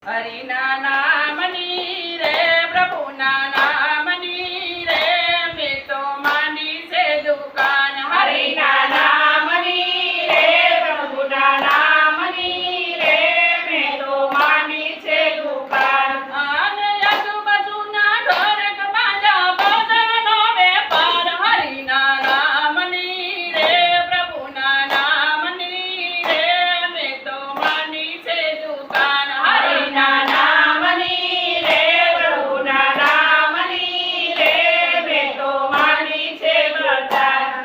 હરિના નામની રે પ્રભુના નામની રે મેં તો માંડી છે દુકાન હરિના નામની રે પ્રભુના નામની રે મેં તો માંડી છે દુકાન અને આજુબાજુના ઘર બાજા બજારનો વેપાર હરિના નામની રે પ્રભુના નામની રે મેં તો માંડી છે દુકાન હરિના નામની રે પ્રભુના નામની રે મેં તો માંડી છે બજાર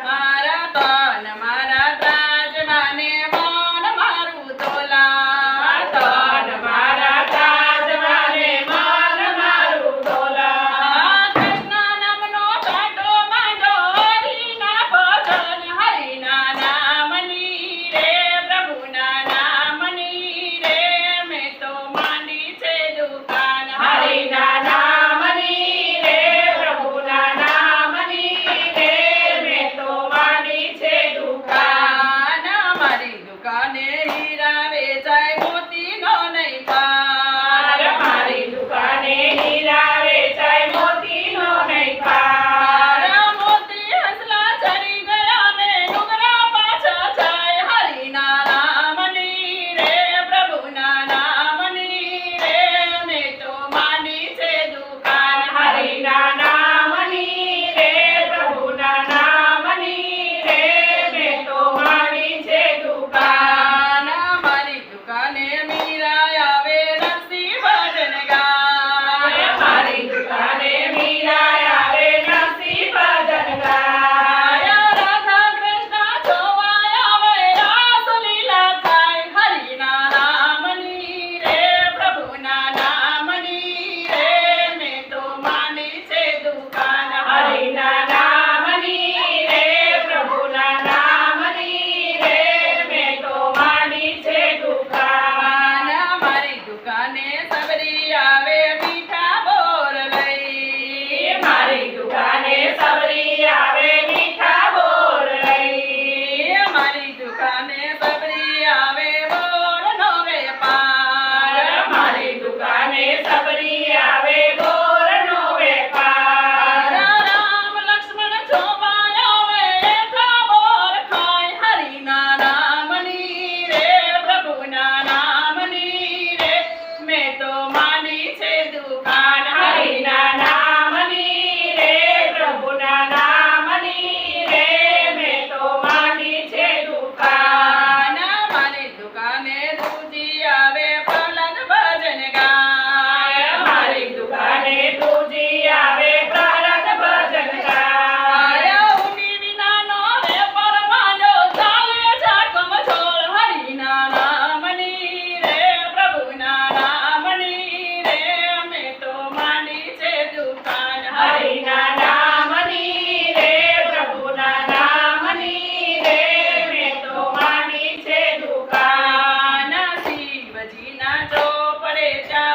મારા તન મારા ત્રાજવાને મન મારું તોલા તન મારા ત્રાજવાને મન મારું તોલા કૃષ્ણ નામનો કાંટો બાંધો હરિના ભજન હરિના નામની રે પ્રભુના નામની રે મેં તો માંડી છે દુકાન હરિના નામની રે પ્રભુના નામની રે મેં તો માંડી છે દુકાન મારી દુકાને હીરા વેચાય મોતીનો નહીં પાર મારી દુકાને હીરા વેચાય મોતીનો નહીં પાર મોતી હસલા ચડી ગયા ને ડુંગરા પાછા જાય હરિના નામની રે પ્રભુના નામની રે મેં તો માંડી છે દુકાન હરિના નામની રે પ્રભુના નામની રે મેં તો માંડી છે દુકાન મારી દુકાને મીરા આવે નરસિંહ ભજન ગાય મારી દુકાને મીરા આવે નરસિંહ ભજન ગાય રાધા કૃષ્ણ જોવા આવે રાસલીલા થાય હરિના નામની રે પ્રભુના નામની રે મેં તો માંડી છે દુકાન હરિના નામની રે પ્રભુના નામની રે મેં તો માંડી છે દુકાન મારી દુકાને સબરી આવે મીઠા બોર લઈ મારી દુકાને સબરી આવે મીઠા બોર લઈ મારી દુકાને સબરી આવે બોરનો વેપાર મારી દુકાને સબરી આવે બોરનો વેપાર રામ લક્ષ્મણ જોવા આવે એટલા બોર ખાય હરિના નામની રે પ્રભુના નામની રે મેં તો માંડી છે દુકાન હરિના નામની રે પ્રભુના નામની રે મેં તો માંડી છે દુકાન મારી દુકાને દૂજી આવે પ્રહલાદ ભજન ગાય મારી દુકાને દૂજી આવે પ્રહલાદ ભજન ગાય ઊંડી વિનાનો વેપાર માંડ્યો ચાલે ઝાકમ છોડ હરિના નામની રે પ્રભુના નામની રે મેં તો માંડી છે દુકાન હરિના નામની રે પ્રભુના નામની રે મેં તો માંડી છે દુકાન શિવજીના ચોપડે ચા